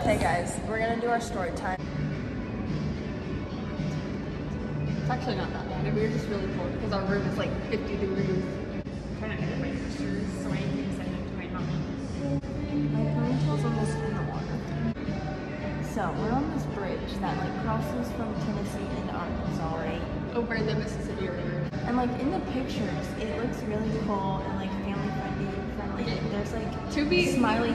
Hey guys, we're gonna do our story time. It's actually not that bad. We were just really cold because our room is like 50 degrees. I'm trying to edit my pictures so I can send them to my mom. My ponytail's almost in the water. So we're on this bridge that like crosses from Tennessee into Arkansas, right? Over the Mississippi River. And like in the pictures, it looks really cool and like family friendly. There's like smiling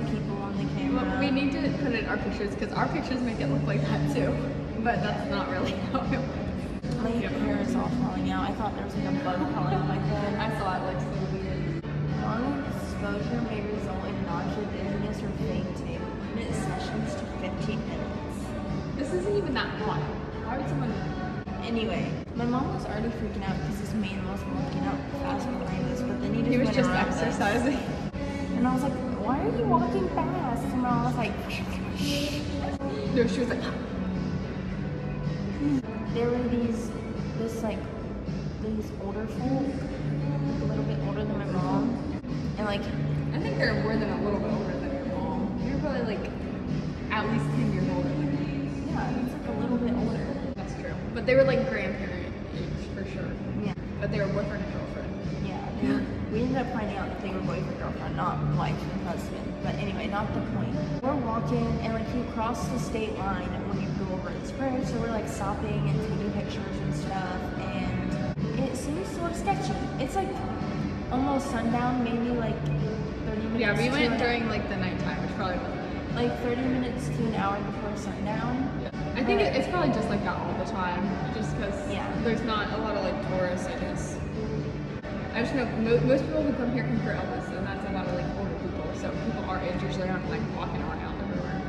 people on the camera. Well, we need to put in our pictures because our pictures make it look like that too. But that's not really how it works. My hair is all falling out. I thought there was like a bug crawling on my head. I saw it like so weird. Long exposure may result in nausea, dizziness, or fainting. Limit sessions to 15 minutes. This isn't even that hot. Why would someone... Anyway, my mom was already freaking out because this man was walking out fast behind us, but then he was just exercising. And I was like, why are you walking fast? And my mom was like, no, she was like... There were these older folk, like a little bit older than my mom, and like... I think they're more than a little bit older than your mom. You're probably like at least 10 years older than me. Yeah, it's like a little bit older. That's true. But they were like grandparent age for sure. Yeah. But they were boyfriend and girlfriend. Yeah. We ended up finding out that they were boyfriend girlfriend, not wife and husband. But anyway, not the point. We're walking and like you cross the state line when you go over this bridge, so we're like stopping and taking pictures and stuff, and it seems sort of sketchy. It's like almost sundown, maybe like 30 minutes. Yeah, we went during like the nighttime, which probably wasn't. Like 30 minutes to an hour before sundown. Yeah. I think it's probably just like that all the time, just because there's not a lot of like tourists, I guess. I just know most people who come here come for Elvis, and that's a lot of like older people, so people our age usually aren't like walking around everywhere.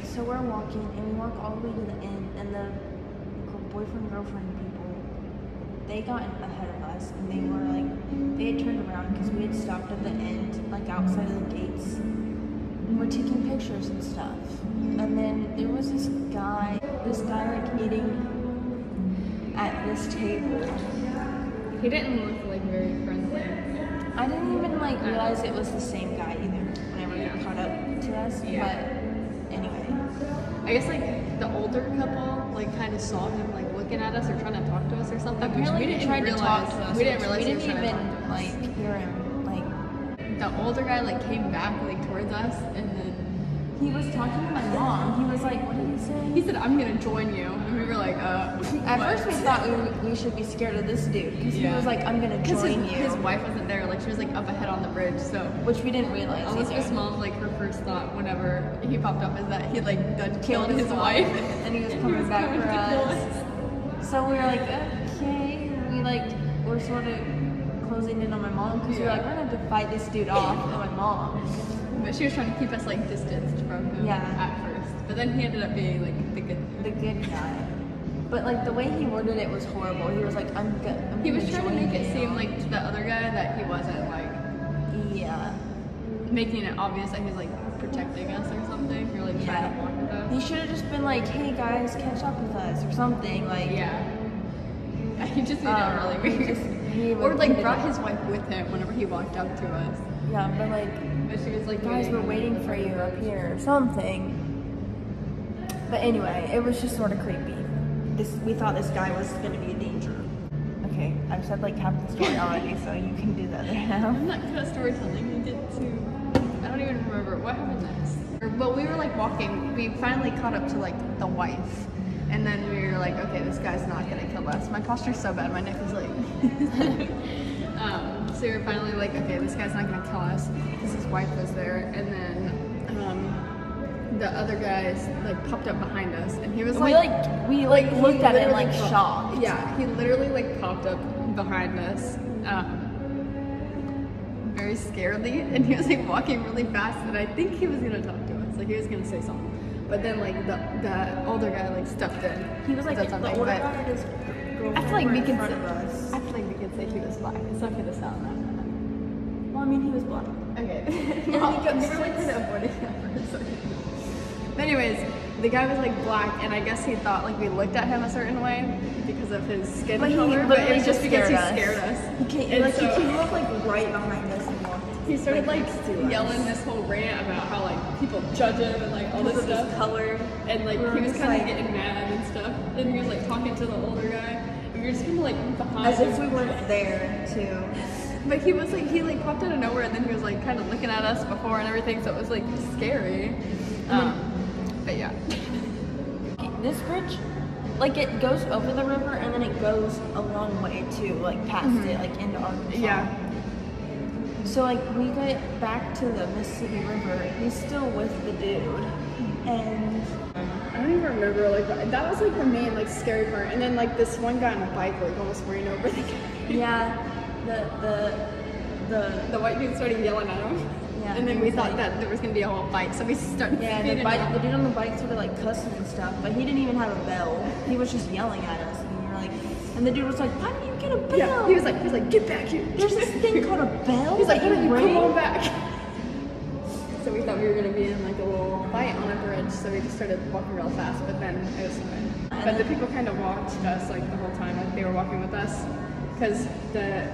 So we're walking, and we walk all the way to the end, and the boyfriend-girlfriend people, they got ahead of us, and they had turned around because we had stopped at the end, like outside of the gates. We're taking pictures and stuff, and then there was this guy like eating at this table. He didn't look like very friendly. I didn't even like realize it was the same guy either whenever he caught up to us. Yeah. But anyway, I guess like the older couple like kind of saw him like looking at us or trying to talk to us or something. Apparently he tried to talk to us. We didn't realize we didn't even like hear him. Like the older guy like came back like towards us, and then he was talking to my mom. He was like, what did he say? He said, I'm gonna join you. And we were like, At first we thought we should be scared of this dude. Because he was like, I'm gonna join you. His wife wasn't there. Like, she was like up ahead on the bridge, so. Which we didn't realize Elizabeth's mom, like her first thought whenever he popped up is that he like done killed his wife. And he was coming back for us. So we were like, okay. We like, we're sort of closing in on my mom. Because we were like, we're gonna have to fight this dude off with my mom. But she was trying to keep us like distanced from him at first. But then he ended up being like the good guy. But like the way he worded it was horrible. He was like, he was trying to make it seem like to the other guy that he wasn't like making it obvious that he was like protecting us or something. Or like trying to walk with us. He should have just been like, hey guys, catch up with us or something. Like he just made it really weird. Or like brought his wife with him whenever he walked up to us. Yeah, but like, she was like, guys, we're waiting for you up here or something. But anyway, it was just sort of creepy. We thought this guy was going to be a danger. Okay, I've said like half the story already, so you can do the other half. I'm not good at storytelling. We did too. I don't even remember what happened next. But we were like walking. We finally caught up to like the wife. And then we were like, okay, this guy's not going to kill us. My posture's so bad, my neck is like... So we were finally like, okay, this guy's not gonna kill us because his wife was there, and then the other guys like popped up behind us, and he was like, we looked at him like shocked. Yeah, he literally like popped up behind us, very scaredly, and he was like walking really fast, and I think he was gonna talk to us, like he was gonna say something, but then like the older guy like stepped in. He was like the older guy is. I feel like we can say he was black. It's not gonna sound that bad. Well, I mean, he was black. Okay. We were like kind of avoiding that for a second. But anyways, the guy was like black, and I guess he thought like we looked at him a certain way because of his skin color, but it was just because he scared us. He came up like right behind us and walked. he started like yelling this whole rant about how like people judge him and like all this stuff. Color. And like he was kind of getting mad and stuff. And he was like talking to the older guy. And we were just kind of like behind as him. if we weren't there too. But he was like, he like popped out of nowhere, and then he was like kind of looking at us before and everything, so it was like scary. But yeah. This bridge, like it goes over the river and then it goes a long way too, like past it, like into Arkansas. Yeah. So like we get back to the Mississippi River, he's still with the dude, and I don't even remember, like that was like the main like scary part. And then like this one guy on a bike like almost ran over the guy. Yeah. The white dude started yelling at him. Yeah. And then we thought that there was gonna be a whole fight, so we started. Yeah, the dude on the bike started like cussing and stuff, but he didn't even have a bell. He was just yelling at us, and we were like, and the dude was like, "Why didn't you get a bell?" Yeah. He was like, "Get back here." There's this thing called a bell. He's like, "Why don't you come on back?" So we thought we were gonna be in like a little fight on a bridge, so we just started walking real fast. But then it was fine. But the people kind of watched us like the whole time, like they were walking with us, because the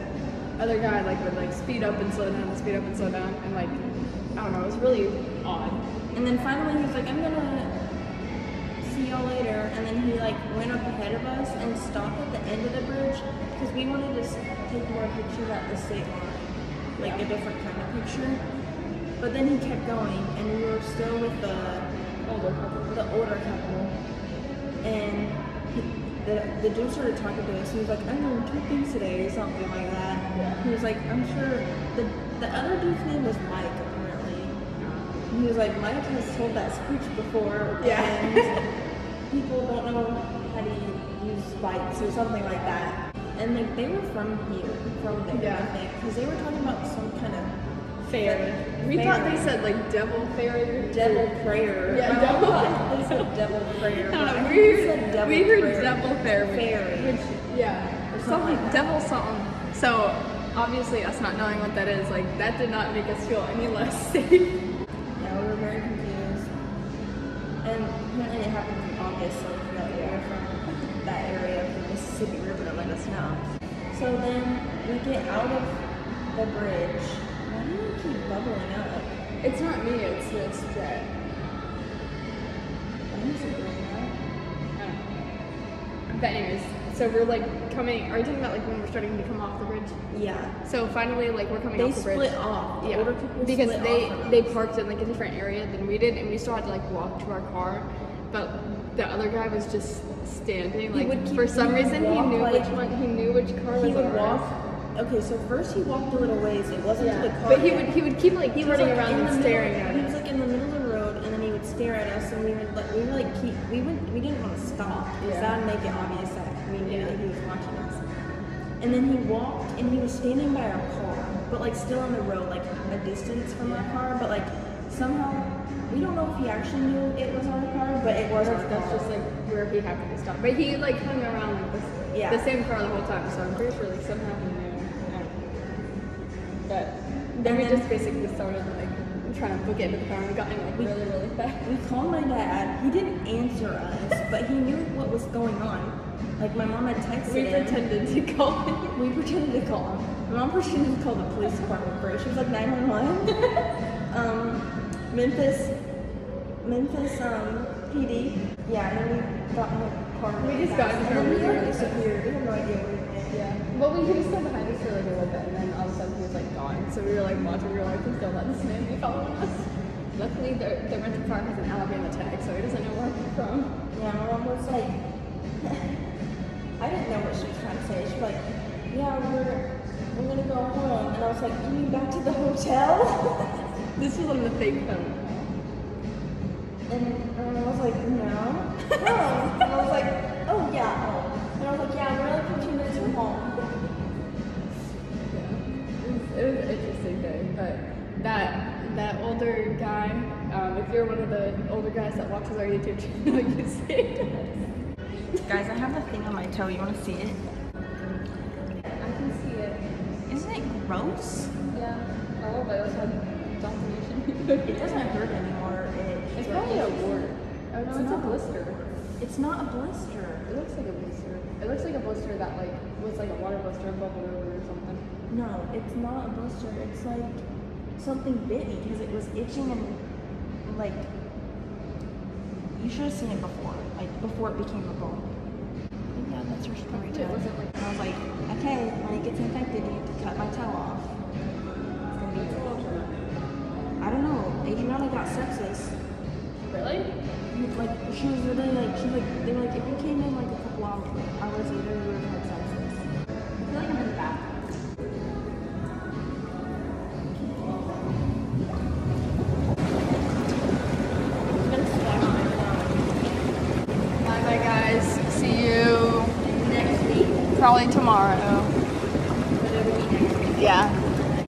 other guy like would like speed up and slow down, speed up and slow down, and like I don't know, it was really odd. And then finally he was like, "I'm gonna see y'all later," and then he like went up ahead of us and stopped at the end of the bridge because we wanted to take more pictures at the state line, like a different kind of picture. But then he kept going, and we were still with the older couple, and the dude started talking to us. He was like, "I learned 2 things today," or something like that. Yeah. He was like, "I'm sure the other dude's name was Mike, apparently." He was like, "Mike has told that speech before, and people don't know how to use bikes," or something like that. And like they were from here, from there, I think, because they were talking about some kind of fair. We thought they said like devil fairy, devil prayer. Yeah, devil. They said devil prayer. I don't know. We heard devil fairy. Which or something like devil something. So obviously, us not knowing what that is, like that did not make us feel any less safe. Yeah, we were very confused. And apparently, it happened in August, so we got there from that area of the Mississippi River to let us know. So then we get out of the bridge. Why do you keep bubbling up? It's not me, it's this jet. But anyways, so we're like coming, are you talking about like when we're starting to come off the bridge? Yeah. So finally like we're coming off the bridge. They split off. Yeah. Older people because split off. they parked in like a different area than we did, and we still had to like walk to our car. But the other guy was just standing, like for some reason he knew which car was he would ours. walk. Okay, so first he walked a little ways. It wasn't to the car. But he would keep like turning around and staring at us. He was like in the middle of the road, and then he would stare at us, and we didn't want to stop because that would make it obvious that we knew that he was watching us. And then he walked, and he was standing by our car, but like still on the road, like a distance from our car, but like somehow we don't know if he actually knew it was our car, but it was our car. That's just like where he happened to stop. But he like hung around like the same car the whole time, so I'm pretty sure like somehow he knew. But then we just basically started like trying to book it into the car, and we got in like really, really fast. We called my dad. He didn't answer us, but he knew what was going on. Like my mom had texted him. We pretended to call him. We pretended to call him. My mom pretended to call the police department first. She was like 911. Memphis PD. Yeah, and then we got in the car. We just got in the car. And then he disappeared. We had no idea where he went. Yeah. Well, he was still behind us for like a little bit, and then all of a sudden he was like gone. So we were like watching. We were like, please don't let this man be following us. Luckily, the rental car has an Alabama tag, so he doesn't know where he's from. Yeah, my mom was like, I didn't know what she was trying to say. She was like, yeah, we're gonna go home, and I was like, you mean back to the hotel? This was on the fake phone. And I was like, no. And I was like, oh yeah, home. And I was like, yeah, we're like 15 minutes from home. Yeah, it was an interesting day, but that older guy, if you're one of the older guys that watches our YouTube channel, you saved us. Guys, I have a thing on my toe. You want to see it? I can see it. Isn't it gross? Yeah, a little bit. It's like defamation. It doesn't hurt anymore. It's probably a wart. Oh no, it's a blister. It's not a blister. It looks like a blister. It looks like a blister that like was like a water blister bubbled over or something. No, it's not a blister. It's like something bit me because it was itching and like you should have seen it before, like before it became a bump. But yeah, that's her story time. And I was like, okay, when it gets infected, you need to cut my toe off. It's gonna be I don't know. Adriana got sepsis. Really? Like she was literally like they were like if you came in like a couple hours later you would have had sepsis. I feel like I'm in the bathroom. Bye guys. See you Next week. probably tomorrow. Whatever we do. Yeah.